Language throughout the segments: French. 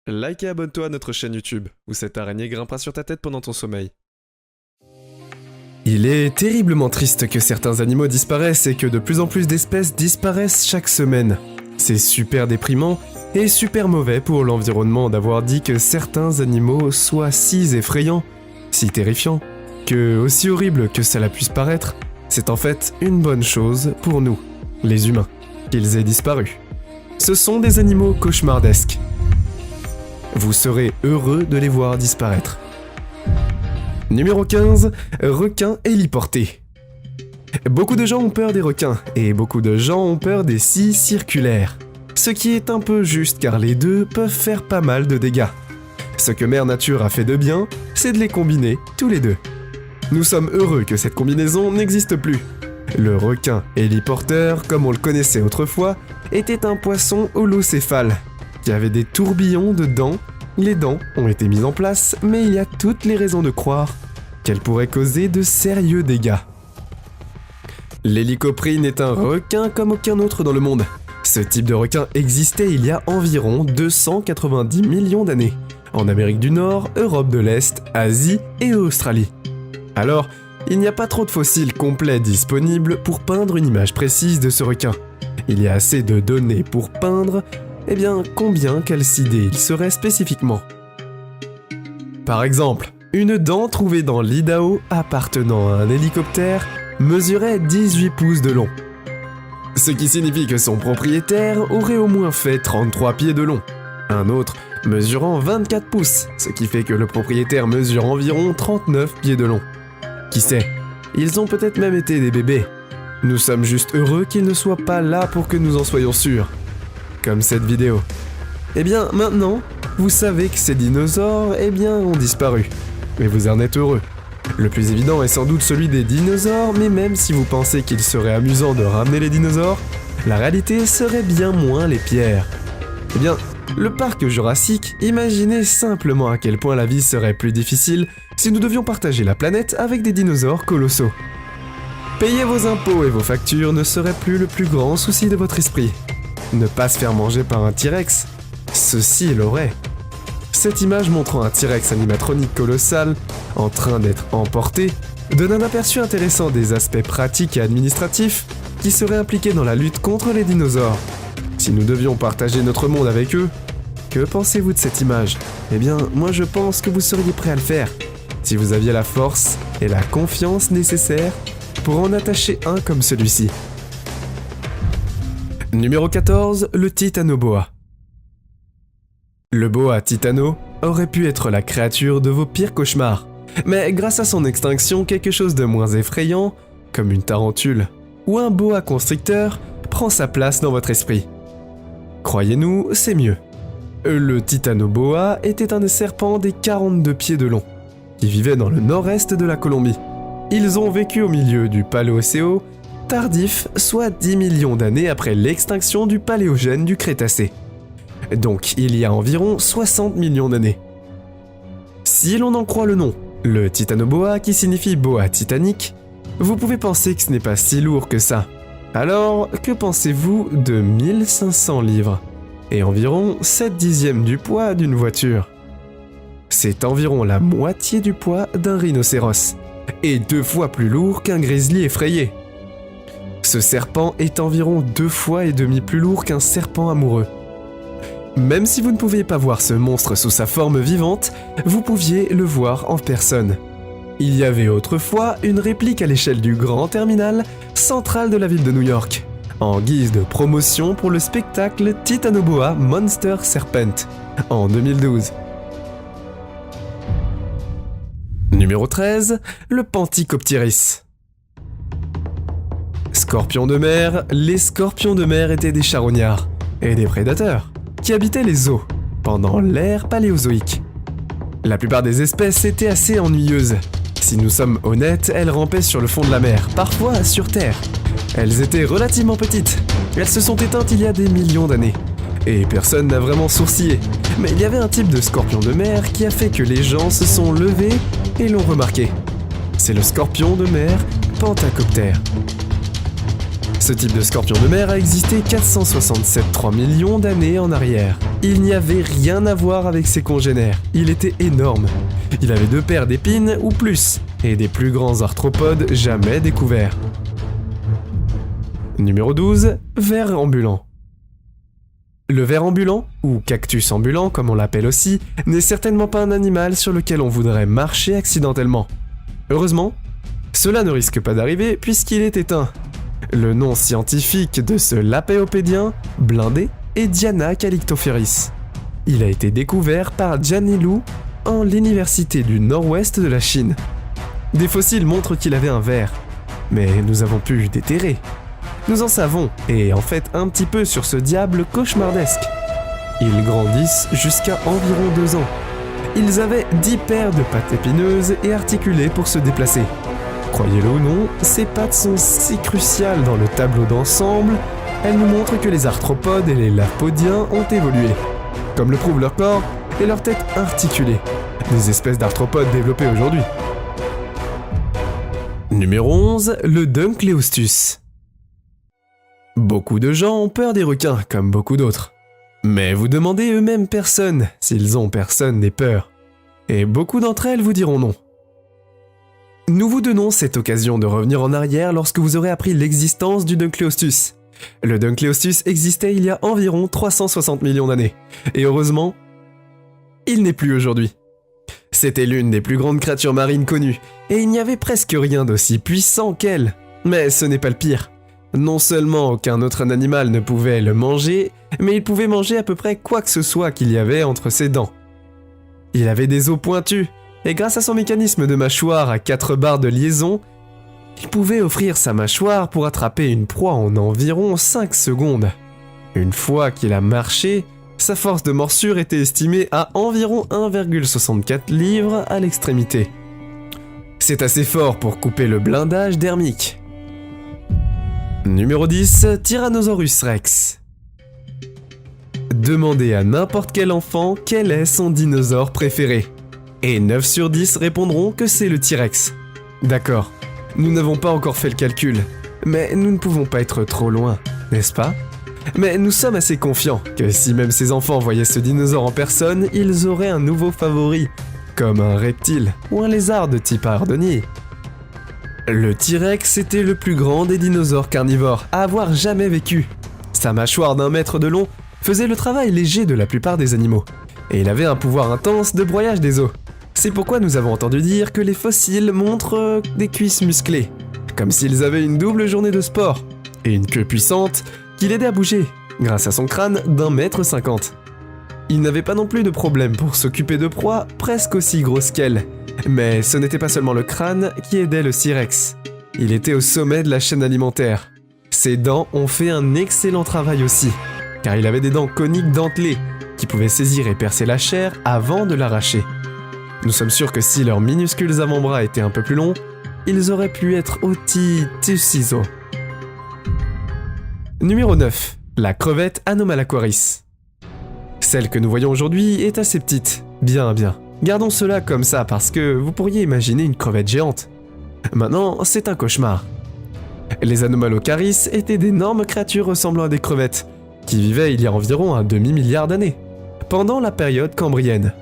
Like et abonne-toi à notre chaîne YouTube, où cette araignée grimpera sur ta tête pendant ton sommeil. Il est terriblement triste que certains animaux disparaissent et que de plus en plus d'espèces disparaissent chaque semaine. C'est super déprimant et super mauvais pour l'environnement d'avoir dit que certains animaux soient si effrayants, si terrifiants, que aussi horrible que cela puisse paraître, c'est en fait une bonne chose pour nous, les humains, qu'ils aient disparu. Ce sont des animaux cauchemardesques. Vous serez heureux de les voir disparaître. Numéro 15, requins héliportés. Beaucoup de gens ont peur des requins, et beaucoup de gens ont peur des scies circulaires. Ce qui est un peu juste car les deux peuvent faire pas mal de dégâts. Ce que Mère Nature a fait de bien, c'est de les combiner tous les deux. Nous sommes heureux que cette combinaison n'existe plus. Le requin héliporteur, comme on le connaissait autrefois, était un poisson holocéphale, qui avait des tourbillons de dents. Les dents ont été mises en place, mais il y a toutes les raisons de croire qu'elles pourraient causer de sérieux dégâts. L'hélicoprine est un requin comme aucun autre dans le monde. Ce type de requin existait il y a environ 290 millions d'années, en Amérique du Nord, Europe de l'Est, Asie et Australie. Alors, il n'y a pas trop de fossiles complets disponibles pour peindre une image précise de ce requin. Il y a assez de données pour peindre, combien calcidé il serait spécifiquement. Par exemple, une dent trouvée dans l'Idaho appartenant à un hélicoptère mesurait 18 pouces de long. Ce qui signifie que son propriétaire aurait au moins fait 33 pieds de long. Un autre mesurant 24 pouces, ce qui fait que le propriétaire mesure environ 39 pieds de long. Qui sait, ils ont peut-être même été des bébés. Nous sommes juste heureux qu'ils ne soient pas là pour que nous en soyons sûrs. Comme cette vidéo. Maintenant, vous savez que ces dinosaures, ont disparu. Et vous en êtes heureux. Le plus évident est sans doute celui des dinosaures, mais même si vous pensez qu'il serait amusant de ramener les dinosaures, la réalité serait bien moins les pierres. Le parc Jurassique, imaginez simplement à quel point la vie serait plus difficile si nous devions partager la planète avec des dinosaures colossaux. Payer vos impôts et vos factures ne serait plus le plus grand souci de votre esprit. Ne pas se faire manger par un T-Rex, ceci l'aurait. Cette image montrant un T-Rex animatronique colossal en train d'être emporté donne un aperçu intéressant des aspects pratiques et administratifs qui seraient impliqués dans la lutte contre les dinosaures. Si nous devions partager notre monde avec eux, que pensez-vous de cette image ? Moi je pense que vous seriez prêt à le faire, si vous aviez la force et la confiance nécessaires pour en attacher un comme celui-ci. Numéro 14, le Titanoboa. Le boa titano aurait pu être la créature de vos pires cauchemars, mais grâce à son extinction, quelque chose de moins effrayant, comme une tarentule ou un boa constricteur, prend sa place dans votre esprit. Croyez-nous, c'est mieux. Le Titanoboa était un serpent des 42 pieds de long, qui vivait dans le nord-est de la Colombie. Ils ont vécu au milieu du Paléocéo tardif, soit 10 millions d'années après l'extinction du Paléogène du Crétacé. Donc il y a environ 60 millions d'années. Si l'on en croit le nom, le Titanoboa qui signifie boa titanique, vous pouvez penser que ce n'est pas si lourd que ça. Alors, que pensez-vous de 1500 livres et environ 7/10 du poids d'une voiture? C'est environ la moitié du poids d'un rhinocéros, et 2 fois plus lourd qu'un grizzly effrayé. Ce serpent est environ 2,5 fois plus lourd qu'un serpent amoureux. Même si vous ne pouviez pas voir ce monstre sous sa forme vivante, vous pouviez le voir en personne. Il y avait autrefois une réplique à l'échelle du grand terminal central de la ville de New York, en guise de promotion pour le spectacle Titanoboa Monster Serpent, en 2012. Numéro 13, le Panticopteris. Scorpions de mer, les scorpions de mer étaient des charognards et des prédateurs qui habitaient les eaux pendant l'ère paléozoïque. La plupart des espèces étaient assez ennuyeuses. Si nous sommes honnêtes, elles rampaient sur le fond de la mer, parfois sur terre. Elles étaient relativement petites. Elles se sont éteintes il y a des millions d'années. Et personne n'a vraiment sourcillé. Mais il y avait un type de scorpion de mer qui a fait que les gens se sont levés et l'ont remarqué. C'est le scorpion de mer Pentacoptère. Ce type de scorpion de mer a existé 467,3 millions d'années en arrière. Il n'y avait rien à voir avec ses congénères, il était énorme. Il avait 2 paires d'épines ou plus, et des plus grands arthropodes jamais découverts. Numéro 12, ver ambulant. Le ver ambulant, ou cactus ambulant comme on l'appelle aussi, n'est certainement pas un animal sur lequel on voudrait marcher accidentellement. Heureusement, cela ne risque pas d'arriver puisqu'il est éteint. Le nom scientifique de ce lapéopédien, blindé, est Diana calictophrys. Il a été découvert par Jian Lu en l'université du nord-ouest de la Chine. Des fossiles montrent qu'il avait un ver, mais nous avons pu déterrer. Nous en savons, et en fait un petit peu sur ce diable cauchemardesque. Ils grandissent jusqu'à environ 2 ans. Ils avaient 10 paires de pattes épineuses et articulées pour se déplacer. Croyez-le ou non, ces pattes sont si cruciales dans le tableau d'ensemble, elles nous montrent que les arthropodes et les lapodiens ont évolué, comme le prouve leur corps et leur tête articulée, des espèces d'arthropodes développées aujourd'hui. Numéro 11, le Dunkleostus. Beaucoup de gens ont peur des requins, comme beaucoup d'autres. Mais vous demandez eux-mêmes personne s'ils ont personne n'ait peur. Et beaucoup d'entre elles vous diront non. Nous vous donnons cette occasion de revenir en arrière lorsque vous aurez appris l'existence du Dunkleostus. Le Dunkleostus existait il y a environ 360 millions d'années. Et heureusement, il n'est plus aujourd'hui. C'était l'une des plus grandes créatures marines connues, et il n'y avait presque rien d'aussi puissant qu'elle. Mais ce n'est pas le pire. Non seulement aucun autre animal ne pouvait le manger, mais il pouvait manger à peu près quoi que ce soit qu'il y avait entre ses dents. Il avait des os pointus, et grâce à son mécanisme de mâchoire à 4 barres de liaison, il pouvait offrir sa mâchoire pour attraper une proie en environ 5 secondes. Une fois qu'il a marché, sa force de morsure était estimée à environ 1,64 livres à l'extrémité. C'est assez fort pour couper le blindage dermique. Numéro 10, Tyrannosaurus Rex. Demandez à n'importe quel enfant quel est son dinosaure préféré. Et 9 sur 10 répondront que c'est le T-Rex. D'accord, nous n'avons pas encore fait le calcul, mais nous ne pouvons pas être trop loin, n'est-ce pas ? Mais nous sommes assez confiants que si même ces enfants voyaient ce dinosaure en personne, ils auraient un nouveau favori, comme un reptile ou un lézard de type ardonnier. Le T-Rex était le plus grand des dinosaures carnivores à avoir jamais vécu. Sa mâchoire d'1 mètre de long faisait le travail léger de la plupart des animaux, et il avait un pouvoir intense de broyage des os. C'est pourquoi nous avons entendu dire que les fossiles montrent des cuisses musclées, comme s'ils avaient une double journée de sport, et une queue puissante qui l'aidait à bouger, grâce à son crâne d'1,50 m. Il n'avait pas non plus de problème pour s'occuper de proies presque aussi grosses qu'elle, mais ce n'était pas seulement le crâne qui aidait le T-Rex. Il était au sommet de la chaîne alimentaire. Ses dents ont fait un excellent travail aussi, car il avait des dents coniques dentelées qui pouvaient saisir et percer la chair avant de l'arracher. Nous sommes sûrs que si leurs minuscules avant-bras étaient un peu plus longs, ils auraient pu être ciseaux. Numéro 9. La crevette Anomalocaris. Celle que nous voyons aujourd'hui est assez petite, bien. Gardons cela comme ça parce que vous pourriez imaginer une crevette géante. Maintenant, c'est un cauchemar. Les Anomalocaris étaient d'énormes créatures ressemblant à des crevettes, qui vivaient il y a environ un demi-milliard d'années, pendant la période cambrienne.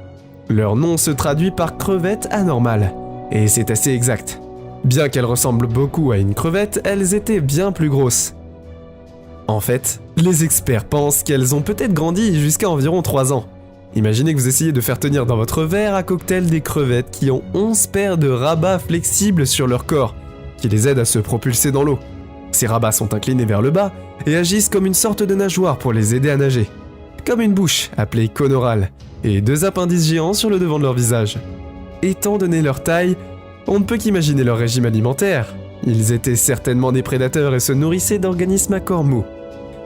Leur nom se traduit par crevette anormale, et c'est assez exact. Bien qu'elles ressemblent beaucoup à une crevette, elles étaient bien plus grosses. En fait, les experts pensent qu'elles ont peut-être grandi jusqu'à environ 3 ans. Imaginez que vous essayez de faire tenir dans votre verre à cocktail des crevettes qui ont 11 paires de rabats flexibles sur leur corps, qui les aident à se propulser dans l'eau. Ces rabats sont inclinés vers le bas et agissent comme une sorte de nageoire pour les aider à nager. Comme une bouche, appelée cône orale, et 2 appendices géants sur le devant de leur visage. Étant donné leur taille, on ne peut qu'imaginer leur régime alimentaire. Ils étaient certainement des prédateurs et se nourrissaient d'organismes à corps mou.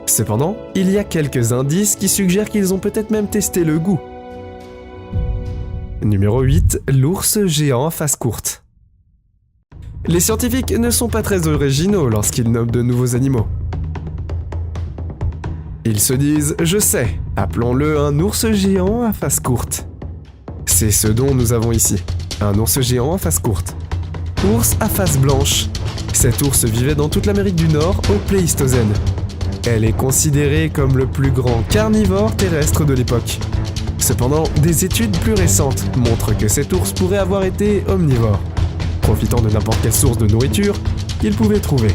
Cependant, il y a quelques indices qui suggèrent qu'ils ont peut-être même testé le goût. Numéro 8, l'ours géant à face courte. Les scientifiques ne sont pas très originaux lorsqu'ils nomment de nouveaux animaux. Ils se disent « Je sais, appelons-le un ours géant à face courte ». C'est ce dont nous avons ici, un ours géant à face courte. Ours à face blanche. Cette ours vivait dans toute l'Amérique du Nord au Pléistocène. Elle est considérée comme le plus grand carnivore terrestre de l'époque. Cependant, des études plus récentes montrent que cet ours pourrait avoir été omnivore, profitant de n'importe quelle source de nourriture qu'il pouvait trouver.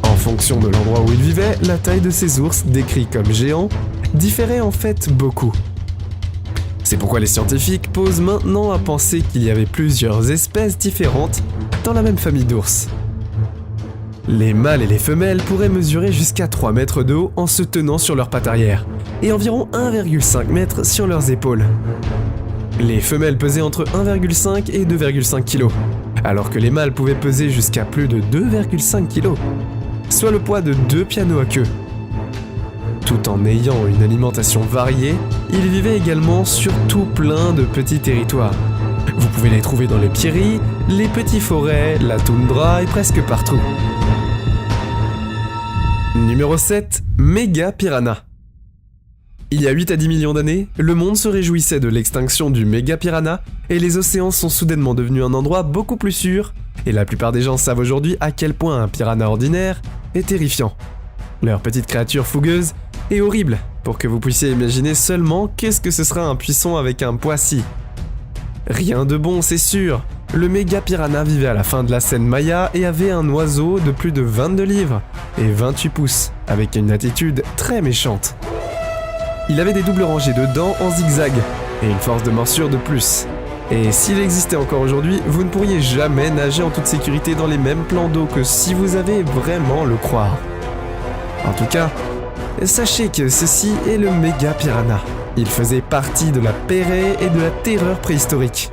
En fonction de l'endroit où il vivait, la taille de ces ours, décrits comme géants, différait en fait beaucoup. C'est pourquoi les scientifiques posent maintenant à penser qu'il y avait plusieurs espèces différentes dans la même famille d'ours. Les mâles et les femelles pourraient mesurer jusqu'à 3 mètres de haut en se tenant sur leurs pattes arrière, et environ 1,5 mètres sur leurs épaules. Les femelles pesaient entre 1,5 et 2,5 kg, alors que les mâles pouvaient peser jusqu'à plus de 2,5 kg, soit le poids de 2 pianos à queue. Tout en ayant une alimentation variée, ils vivaient également sur tout plein de petits territoires. Vous pouvez les trouver dans les prairies, les petites forêts, la toundra et presque partout. Numéro 7. Méga Piranha. Il y a 8 à 10 millions d'années, le monde se réjouissait de l'extinction du méga piranha et les océans sont soudainement devenus un endroit beaucoup plus sûr, et la plupart des gens savent aujourd'hui à quel point un piranha ordinaire est terrifiant. Leur petite créature fougueuse est horrible, pour que vous puissiez imaginer seulement qu'est-ce que ce sera un poisson avec un poissi. Rien de bon, c'est sûr. Le méga piranha vivait à la fin de la scène Maya et avait un oiseau de plus de 22 livres et 28 pouces, avec une attitude très méchante. Il avait des doubles rangées de dents en zigzag et une force de morsure de plus. Et s'il existait encore aujourd'hui, vous ne pourriez jamais nager en toute sécurité dans les mêmes plans d'eau que si vous avez vraiment le croire. En tout cas, sachez que ceci est le méga piranha. Il faisait partie de la Pérée et de la terreur préhistorique.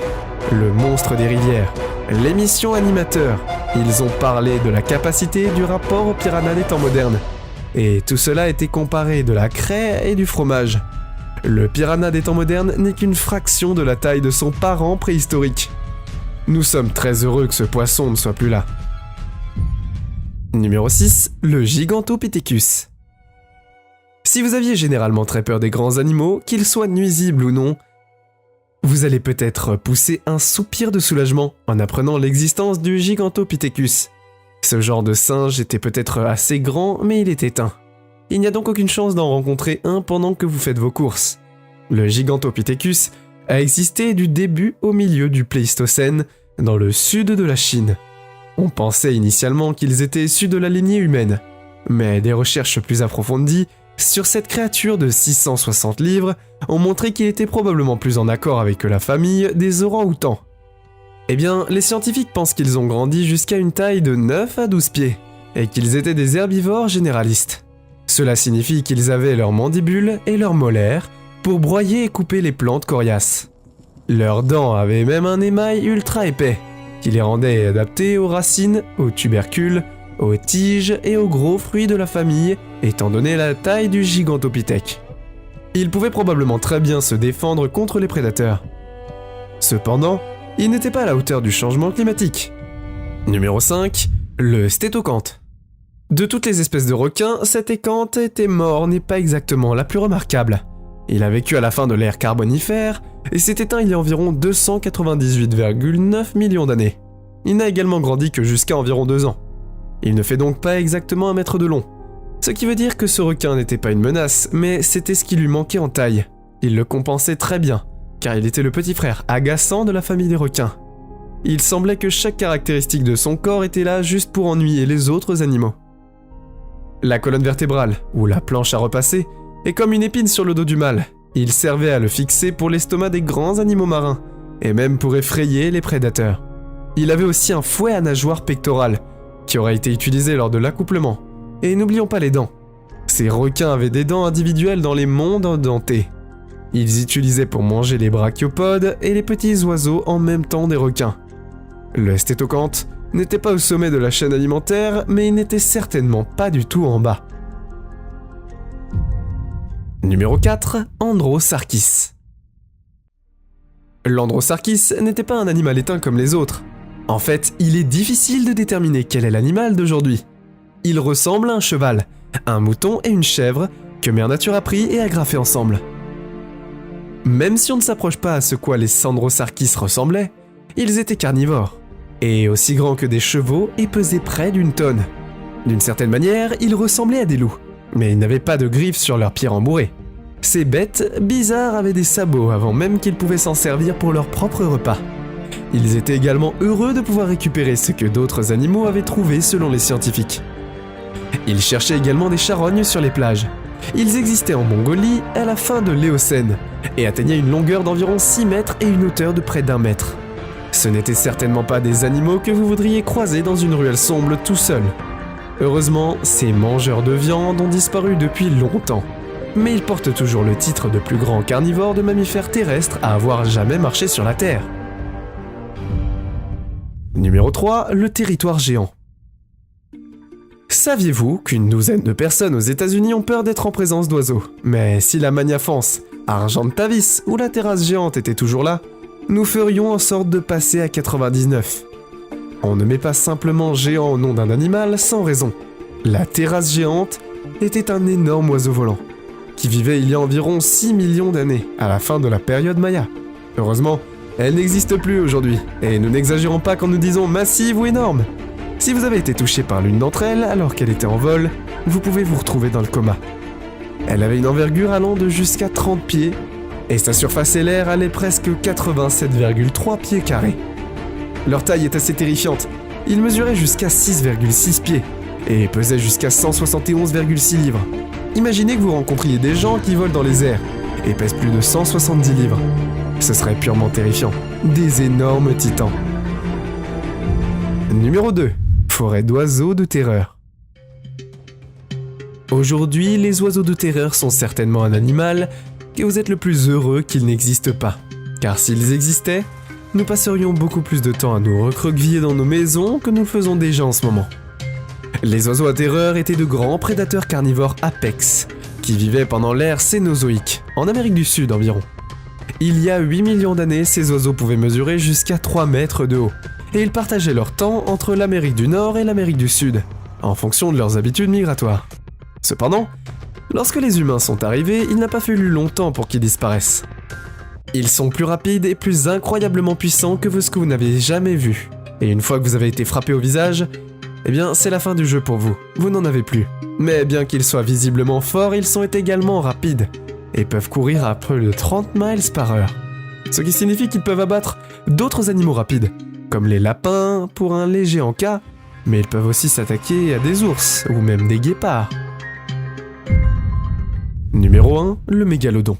Le monstre des rivières, l'émission animateur, ils ont parlé de la capacité du rapport au piranha des temps modernes. Et tout cela était comparé de la craie et du fromage. Le piranha des temps modernes n'est qu'une fraction de la taille de son parent préhistorique. Nous sommes très heureux que ce poisson ne soit plus là. Numéro 6. Le Gigantopithecus. Si vous aviez généralement très peur des grands animaux, qu'ils soient nuisibles ou non, vous allez peut-être pousser un soupir de soulagement en apprenant l'existence du Gigantopithecus. Ce genre de singe était peut-être assez grand, mais il est éteint. Il n'y a donc aucune chance d'en rencontrer un pendant que vous faites vos courses. Le Gigantopithecus a existé du début au milieu du Pléistocène, dans le sud de la Chine. On pensait initialement qu'ils étaient issus de la lignée humaine, mais des recherches plus approfondies sur cette créature de 660 livres ont montré qu'il était probablement plus en accord avec la famille des orang-outans. Eh bien, les scientifiques pensent qu'ils ont grandi jusqu'à une taille de 9 à 12 pieds, et qu'ils étaient des herbivores généralistes. Cela signifie qu'ils avaient leurs mandibules et leurs molaires pour broyer et couper les plantes coriaces. Leurs dents avaient même un émail ultra épais, qui les rendait adaptés aux racines, aux tubercules, aux tiges et aux gros fruits de la famille, étant donné la taille du Gigantopithèque. Ils pouvaient probablement très bien se défendre contre les prédateurs. Cependant, ils n'étaient pas à la hauteur du changement climatique. Numéro 5. Le stétocanthe. De toutes les espèces de requins, cet écanthe était mort n'est pas exactement la plus remarquable. Il a vécu à la fin de l'ère carbonifère et s'est éteint il y a environ 298,9 millions d'années. Il n'a également grandi que jusqu'à environ 2 ans. Il ne fait donc pas exactement 1 mètre de long. Ce qui veut dire que ce requin n'était pas une menace, mais c'était ce qui lui manquait en taille. Il le compensait très bien, car il était le petit frère agaçant de la famille des requins. Il semblait que chaque caractéristique de son corps était là juste pour ennuyer les autres animaux. La colonne vertébrale, ou la planche à repasser, est comme une épine sur le dos du mâle. Il servait à le fixer pour l'estomac des grands animaux marins, et même pour effrayer les prédateurs. Il avait aussi un fouet à nageoire pectorale, qui aurait été utilisé lors de l'accouplement. Et n'oublions pas les dents. Ces requins avaient des dents individuelles dans les mondes dentés. Ils utilisaient pour manger les brachiopodes et les petits oiseaux en même temps des requins. Le stétocanthe n'était pas au sommet de la chaîne alimentaire, mais il n'était certainement pas du tout en bas. Numéro 4. Androsarchis. L'Androsarchis n'était pas un animal éteint comme les autres. En fait, il est difficile de déterminer quel est l'animal d'aujourd'hui. Il ressemble à un cheval, un mouton et une chèvre que Mère Nature a pris et agrafé ensemble. Même si on ne s'approche pas à ce quoi les Androsarchis ressemblaient, ils étaient carnivores. et aussi grand que des chevaux et pesait près d'une tonne. D'une certaine manière, ils ressemblaient à des loups, mais ils n'avaient pas de griffes sur leurs pieds rembourrés. Ces bêtes bizarres avaient des sabots avant même qu'ils pouvaient s'en servir pour leur propre repas. Ils étaient également heureux de pouvoir récupérer ce que d'autres animaux avaient trouvé selon les scientifiques. Ils cherchaient également des charognes sur les plages. Ils existaient en Mongolie à la fin de l'Éocène et atteignaient une longueur d'environ 6 mètres et une hauteur de près d'1 mètre. Ce n'étaient certainement pas des animaux que vous voudriez croiser dans une ruelle sombre tout seul. Heureusement, ces mangeurs de viande ont disparu depuis longtemps. Mais ils portent toujours le titre de plus grand carnivore de mammifères terrestres à avoir jamais marché sur la Terre. Numéro 3, le territoire géant. Saviez-vous qu'une douzaine de personnes aux États-Unis ont peur d'être en présence d'oiseaux? Mais si la Magnafence, Argentavis ou la terrasse géante étaient toujours là, nous ferions en sorte de passer à 99. On ne met pas simplement géant au nom d'un animal sans raison. La terrasse géante était un énorme oiseau volant, qui vivait il y a environ 6 millions d'années, à la fin de la période Maya. Heureusement, elle n'existe plus aujourd'hui, et nous n'exagérons pas quand nous disons massive ou énorme. Si vous avez été touché par l'une d'entre elles alors qu'elle était en vol, vous pouvez vous retrouver dans le coma. Elle avait une envergure allant de jusqu'à 30 pieds, et sa surface airaire allait presque 87,3 pieds carrés. Leur taille est assez terrifiante, ils mesuraient jusqu'à 6,6 pieds, et pesaient jusqu'à 171,6 livres. Imaginez que vous rencontriez des gens qui volent dans les airs, et pèsent plus de 170 livres. Ce serait purement terrifiant. Des énormes titans. Numéro 2. Forêt d'oiseaux de terreur. Aujourd'hui, les oiseaux de terreur sont certainement un animal que vous êtes le plus heureux qu'il n'existe pas. Car s'ils existaient, nous passerions beaucoup plus de temps à nous recroqueviller dans nos maisons que nous le faisons déjà en ce moment. Les oiseaux à terreur étaient de grands prédateurs carnivores apex, qui vivaient pendant l'ère Cénozoïque, en Amérique du Sud environ. Il y a 8 millions d'années, ces oiseaux pouvaient mesurer jusqu'à 3 mètres de haut, et ils partageaient leur temps entre l'Amérique du Nord et l'Amérique du Sud, en fonction de leurs habitudes migratoires. Cependant, lorsque les humains sont arrivés, il n'a pas fallu longtemps pour qu'ils disparaissent. Ils sont plus rapides et plus incroyablement puissants que ce que vous n'avez jamais vu. Et une fois que vous avez été frappé au visage, eh bien c'est la fin du jeu pour vous, vous n'en avez plus. Mais bien qu'ils soient visiblement forts, ils sont également rapides, et peuvent courir à près de 30 miles par heure. Ce qui signifie qu'ils peuvent abattre d'autres animaux rapides, comme les lapins pour un léger encas, mais ils peuvent aussi s'attaquer à des ours ou même des guépards. Numéro 1, le mégalodon.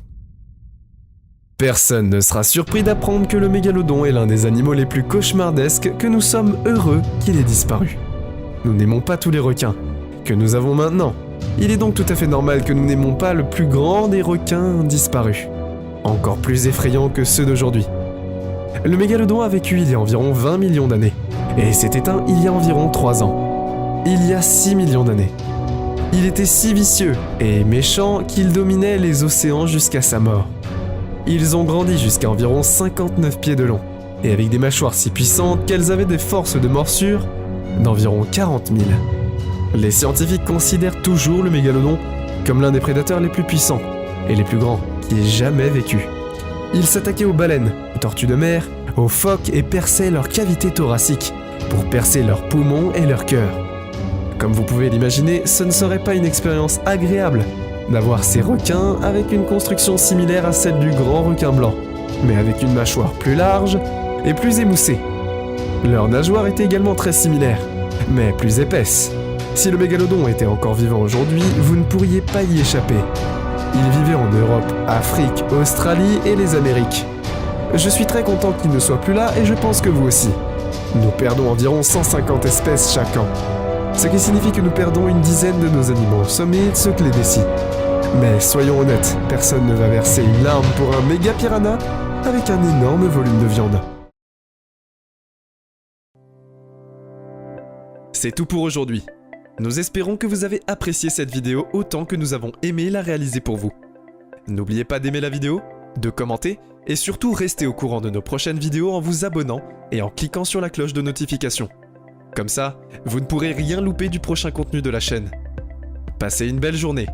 Personne ne sera surpris d'apprendre que le mégalodon est l'un des animaux les plus cauchemardesques que nous sommes heureux qu'il ait disparu. Nous n'aimons pas tous les requins que nous avons maintenant. Il est donc tout à fait normal que nous n'aimons pas le plus grand des requins disparus, encore plus effrayant que ceux d'aujourd'hui. Le mégalodon a vécu il y a environ 20 millions d'années, et s'est éteint il y a environ 3 ans. Il y a 6 millions d'années. Il était si vicieux et méchant qu'il dominait les océans jusqu'à sa mort. Ils ont grandi jusqu'à environ 59 pieds de long, et avec des mâchoires si puissantes qu'elles avaient des forces de morsure d'environ 40 000. Les scientifiques considèrent toujours le mégalodon comme l'un des prédateurs les plus puissants et les plus grands qui ait jamais vécu. Il s'attaquait aux baleines, aux tortues de mer, aux phoques et perçait leurs cavités thoraciques pour percer leurs poumons et leur cœur. Comme vous pouvez l'imaginer, ce ne serait pas une expérience agréable d'avoir ces requins avec une construction similaire à celle du grand requin blanc, mais avec une mâchoire plus large et plus émoussée. Leur nageoire était également très similaire, mais plus épaisse. Si le mégalodon était encore vivant aujourd'hui, vous ne pourriez pas y échapper. Il vivait en Europe, Afrique, Australie et les Amériques. Je suis très content qu'il ne soit plus là et je pense que vous aussi. Nous perdons environ 150 espèces chaque an, ce qui signifie que nous perdons une dizaine de nos animaux sommites, ceux que les décis. Mais soyons honnêtes, personne ne va verser une larme pour un méga piranha avec un énorme volume de viande. C'est tout pour aujourd'hui. Nous espérons que vous avez apprécié cette vidéo autant que nous avons aimé la réaliser pour vous. N'oubliez pas d'aimer la vidéo, de commenter et surtout rester au courant de nos prochaines vidéos en vous abonnant et en cliquant sur la cloche de notification. Comme ça, vous ne pourrez rien louper du prochain contenu de la chaîne. Passez une belle journée